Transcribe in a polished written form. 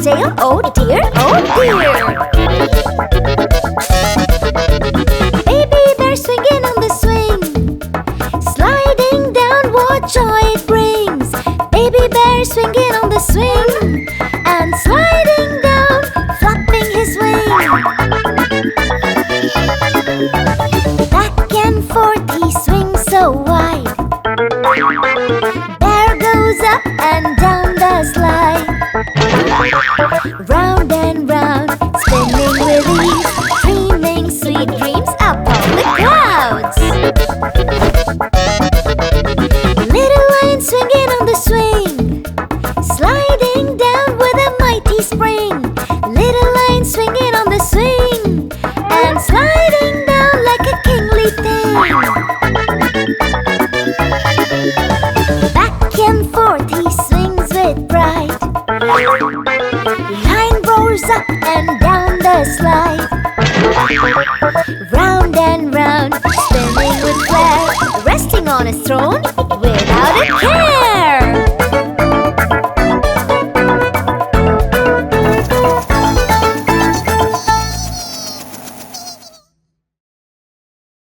tail, oh dear, oh dear. Baby bear swinging on the swing, sliding down, what joy it brings. Baby bear swinging on the swing and sliding down, flapping his wing. Back and forth he swings so wide, bear goes up and down the slide. Round and round, spinning with ease, dreaming sweet dreams up on the clouds. Little lion swinging on the swing, sliding down with a mighty spring. Little lion swinging on the swing and sliding down like a kingly thing. Back and forth he swings with pride, line roars up and down the slide. Round and round, spinning with flair, resting on his throne without a care.